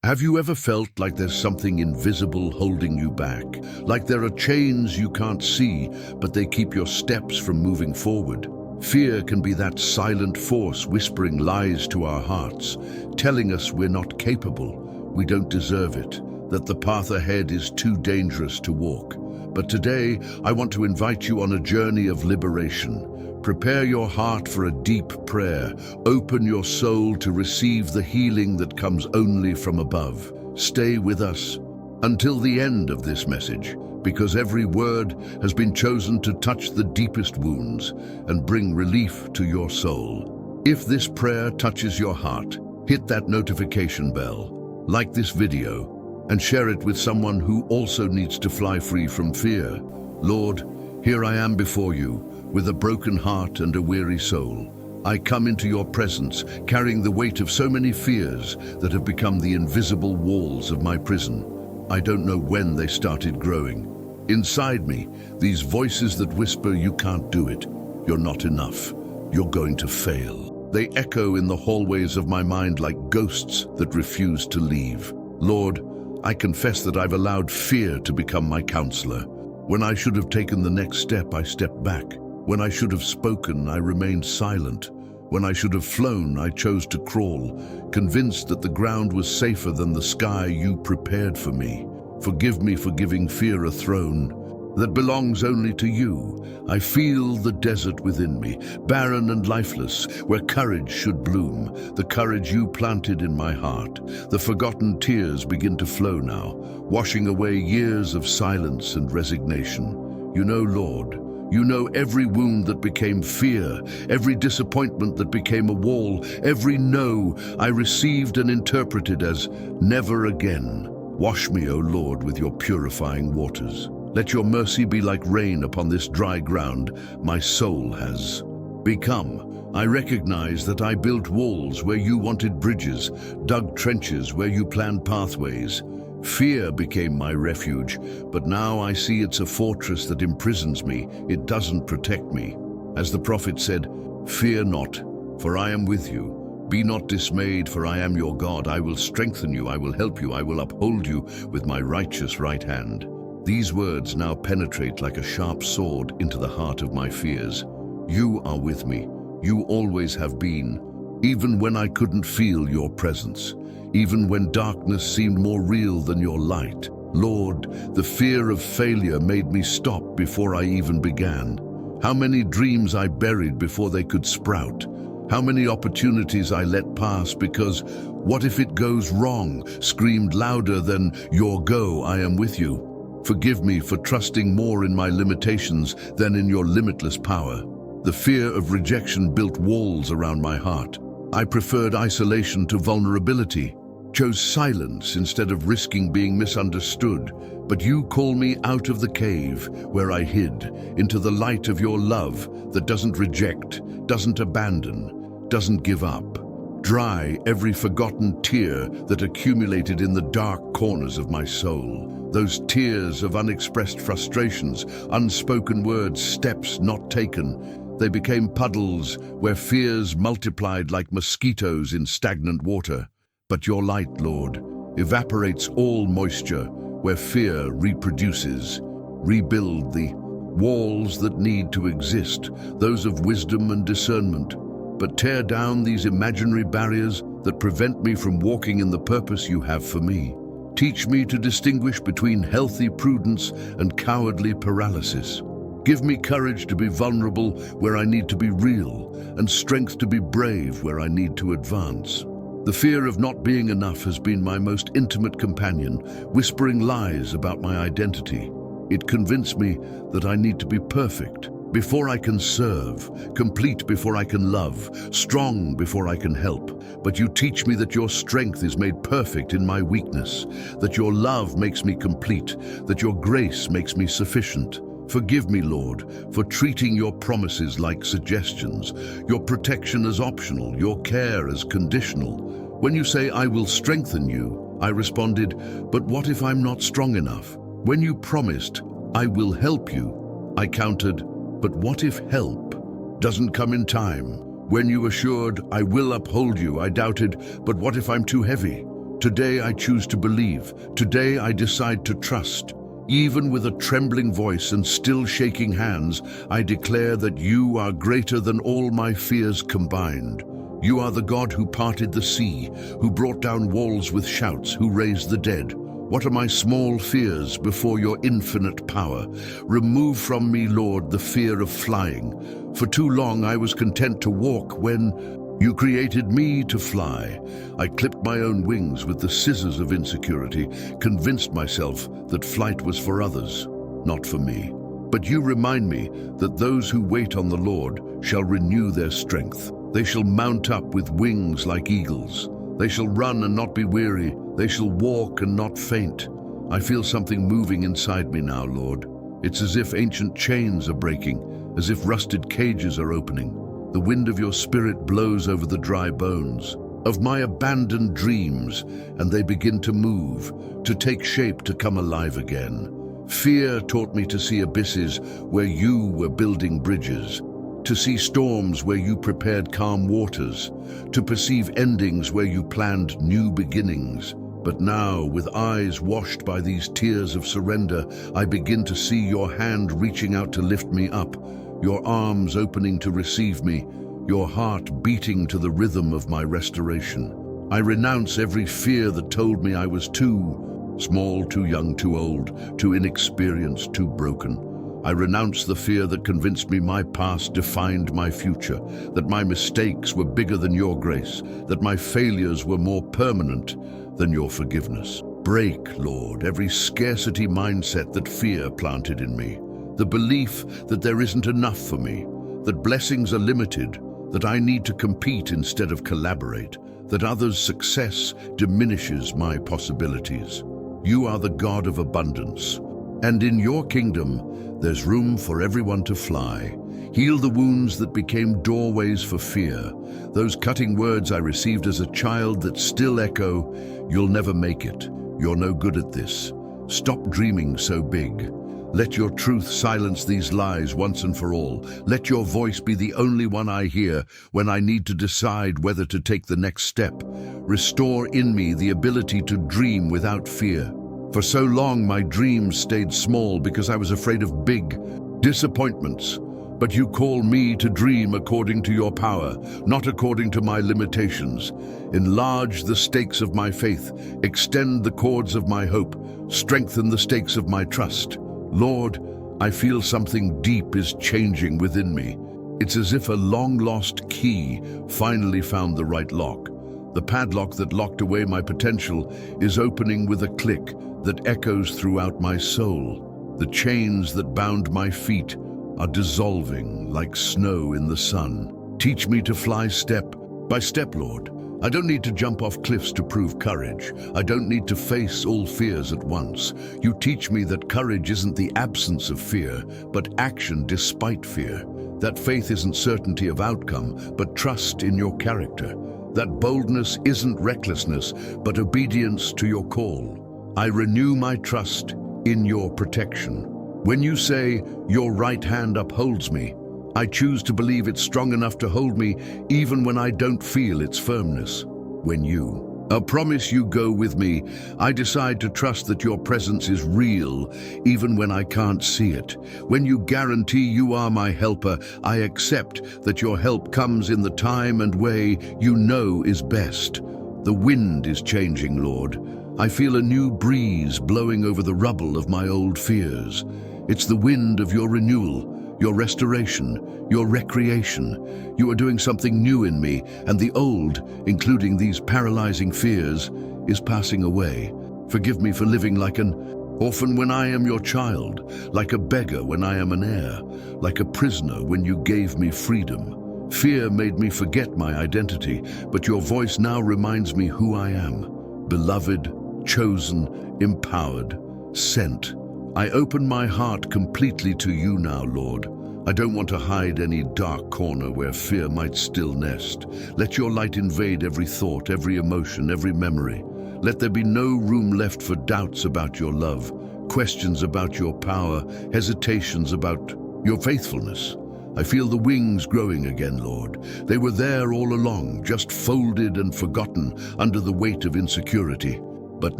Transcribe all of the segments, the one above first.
Have you ever felt like there's something invisible holding you back? Like there are chains you can't see, but they keep your steps from moving forward? Fear can be that silent force whispering lies to our hearts, telling us we're not capable, we don't deserve it, that the path ahead is too dangerous to walk. But today, I want to invite you on a journey of liberation. Prepare your heart for a deep prayer. Open your soul to receive the healing that comes only from above. Stay with us until the end of this message, because every word has been chosen to touch the deepest wounds and bring relief to your soul. If this prayer touches your heart, hit that notification bell, like this video, and share it with someone who also needs to fly free from fear. Lord, here I am before you, with a broken heart and a weary soul. I come into your presence, carrying the weight of so many fears that have become the invisible walls of my prison. I don't know when they started growing. Inside me, these voices that whisper, you can't do it, you're not enough, you're going to fail. They echo in the hallways of my mind like ghosts that refuse to leave. Lord, I confess that I've allowed fear to become my counselor. When I should have taken the next step, I stepped back. When I should have spoken, I remained silent. When I should have flown, I chose to crawl, convinced that the ground was safer than the sky you prepared for me. Forgive me for giving fear a throne that belongs only to you. I feel the desert within me, barren and lifeless, where courage should bloom, the courage you planted in my heart. The forgotten tears begin to flow now, washing away years of silence and resignation. You know, Lord, you know every wound that became fear, every disappointment that became a wall, every no I received and interpreted as never again. Wash me, O Lord, with your purifying waters. Let your mercy be like rain upon this dry ground my soul has become. I recognize that I built walls where you wanted bridges, dug trenches where you planned pathways. Fear became my refuge, but now I see it's a fortress that imprisons me. It doesn't protect me. As the prophet said, fear not, for I am with you. Be not dismayed, for I am your God. I will strengthen you, I will help you, I will uphold you with my righteous right hand. These words now penetrate like a sharp sword into the heart of my fears. You are with me. You always have been. Even when I couldn't feel your presence. Even when darkness seemed more real than your light. Lord, the fear of failure made me stop before I even began. How many dreams I buried before they could sprout. How many opportunities I let pass because what if it goes wrong screamed louder than your go, I am with you. Forgive me for trusting more in my limitations than in your limitless power. The fear of rejection built walls around my heart. I preferred isolation to vulnerability, chose silence instead of risking being misunderstood. But you call me out of the cave where I hid, into the light of your love that doesn't reject, doesn't abandon, doesn't give up. Dry every forgotten tear that accumulated in the dark corners of my soul. Those tears of unexpressed frustrations, unspoken words, steps not taken. They became puddles where fears multiplied like mosquitoes in stagnant water. But your light, Lord, evaporates all moisture where fear reproduces. Rebuild the walls that need to exist, those of wisdom and discernment. But tear down these imaginary barriers that prevent me from walking in the purpose you have for me. Teach me to distinguish between healthy prudence and cowardly paralysis. Give me courage to be vulnerable where I need to be real, and strength to be brave where I need to advance. The fear of not being enough has been my most intimate companion, whispering lies about my identity. It convinced me that I need to be perfect before I can serve, complete before I can love, strong before I can help. But you teach me that your strength is made perfect in my weakness, that your love makes me complete, that your grace makes me sufficient. Forgive me, Lord, for treating your promises like suggestions, your protection as optional, your care as conditional. When you say, I will strengthen you, I responded, but what if I'm not strong enough? When you promised, I will help you, I countered, but what if help doesn't come in time? When you assured, I will uphold you, I doubted, but what if I'm too heavy? Today I choose to believe. Today I decide to trust. Even with a trembling voice and still shaking hands, I declare that you are greater than all my fears combined. You are the God who parted the sea, who brought down walls with shouts, who raised the dead. What are my small fears before your infinite power? Remove from me, Lord, the fear of flying. For too long I was content to walk when you created me to fly. I clipped my own wings with the scissors of insecurity, convinced myself that flight was for others, not for me. But you remind me that those who wait on the Lord shall renew their strength. They shall mount up with wings like eagles. They shall run and not be weary. They shall walk and not faint. I feel something moving inside me now, Lord. It's as if ancient chains are breaking, as if rusted cages are opening. The wind of your spirit blows over the dry bones of my abandoned dreams, and they begin to move, to take shape, to come alive again. Fear taught me to see abysses where you were building bridges, to see storms where you prepared calm waters, to perceive endings where you planned new beginnings. But now, with eyes washed by these tears of surrender, I begin to see your hand reaching out to lift me up, your arms opening to receive me, your heart beating to the rhythm of my restoration. I renounce every fear that told me I was too small, too young, too old, too inexperienced, too broken. I renounce the fear that convinced me my past defined my future, that my mistakes were bigger than your grace, that my failures were more permanent than your forgiveness. Break, Lord, every scarcity mindset that fear planted in me. The belief that there isn't enough for me, that blessings are limited, that I need to compete instead of collaborate, that others' success diminishes my possibilities. You are the God of abundance, and in your kingdom, there's room for everyone to fly. Heal the wounds that became doorways for fear, those cutting words I received as a child that still echo, "You'll never make it. You're no good at this. Stop dreaming so big." Let your truth silence these lies once and for all. Let your voice be the only one I hear when I need to decide whether to take the next step. Restore in me the ability to dream without fear. For so long, my dreams stayed small because I was afraid of big disappointments. But you call me to dream according to your power, not according to my limitations. Enlarge the stakes of my faith, extend the cords of my hope, strengthen the stakes of my trust. Lord, I feel something deep is changing within me. It's as if a long-lost key finally found the right lock. The padlock that locked away my potential is opening with a click that echoes throughout my soul. The chains that bound my feet are dissolving like snow in the sun. Teach me to fly step by step, Lord. I don't need to jump off cliffs to prove courage. I don't need to face all fears at once. You teach me that courage isn't the absence of fear, but action despite fear. That faith isn't certainty of outcome, but trust in your character. That boldness isn't recklessness, but obedience to your call. I renew my trust in your protection. When you say, "Your right hand upholds me," I choose to believe it's strong enough to hold me even when I don't feel its firmness. When you promise you go with me, I decide to trust that your presence is real even when I can't see it. When you guarantee you are my helper, I accept that your help comes in the time and way you know is best. The wind is changing, Lord. I feel a new breeze blowing over the rubble of my old fears. It's the wind of your renewal, your restoration, your recreation. You are doing something new in me, and the old, including these paralyzing fears, is passing away. Forgive me for living like an orphan when I am your child, like a beggar when I am an heir, like a prisoner when you gave me freedom. Fear made me forget my identity, but your voice now reminds me who I am. Beloved, chosen, empowered, sent. I open my heart completely to you now, Lord. I don't want to hide any dark corner where fear might still nest. Let your light invade every thought, every emotion, every memory. Let there be no room left for doubts about your love, questions about your power, hesitations about your faithfulness. I feel the wings growing again, Lord. They were there all along, just folded and forgotten under the weight of insecurity. But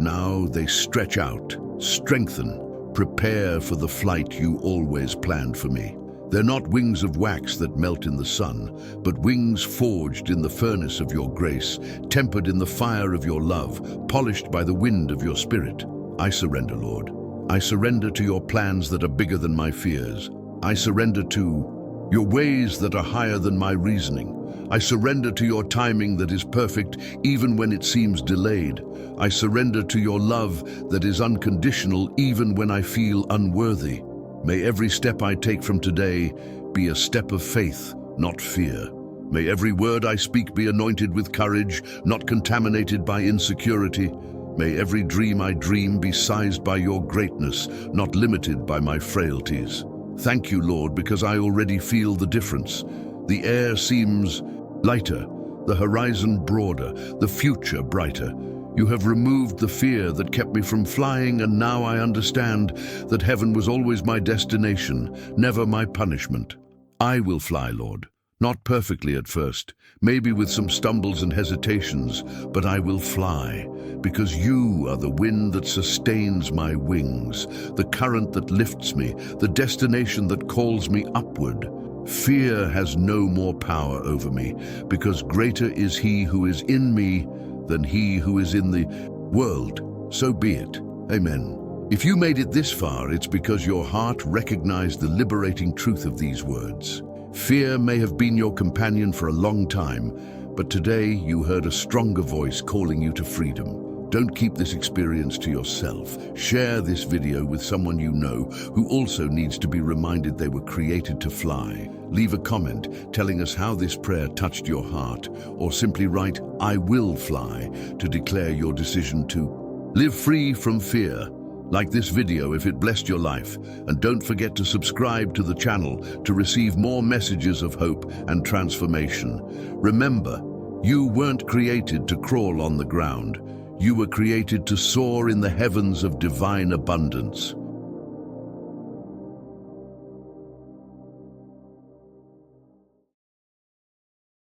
now they stretch out, strengthen, prepare for the flight you always planned for me. They're not wings of wax that melt in the sun, but wings forged in the furnace of your grace, tempered in the fire of your love, polished by the wind of your spirit. I surrender, Lord. I surrender to your plans that are bigger than my fears. I surrender to your ways that are higher than my reasoning. I surrender to your timing that is perfect even when it seems delayed. I surrender to your love that is unconditional even when I feel unworthy. May every step I take from today be a step of faith, not fear. May every word I speak be anointed with courage, not contaminated by insecurity. May every dream I dream be sized by your greatness, not limited by my frailties. Thank you, Lord, because I already feel the difference. The air seems lighter, the horizon broader, the future brighter. You have removed the fear that kept me from flying, and now I understand that heaven was always my destination, never my punishment. I will fly, Lord. Not perfectly at first, maybe with some stumbles and hesitations, but I will fly, because you are the wind that sustains my wings, the current that lifts me, the destination that calls me upward. Fear has no more power over me, because greater is he who is in me than he who is in the world. So be it. Amen. If you made it this far, it's because your heart recognized the liberating truth of these words. Fear may have been your companion for a long time, but today you heard a stronger voice calling you to freedom. Don't keep this experience to yourself. Share this video with someone you know who also needs to be reminded they were created to fly. Leave a comment telling us how this prayer touched your heart, or simply write, "I will fly," to declare your decision to live free from fear. Like this video if it blessed your life, and don't forget to subscribe to the channel to receive more messages of hope and transformation. Remember, you weren't created to crawl on the ground. You were created to soar in the heavens of divine abundance.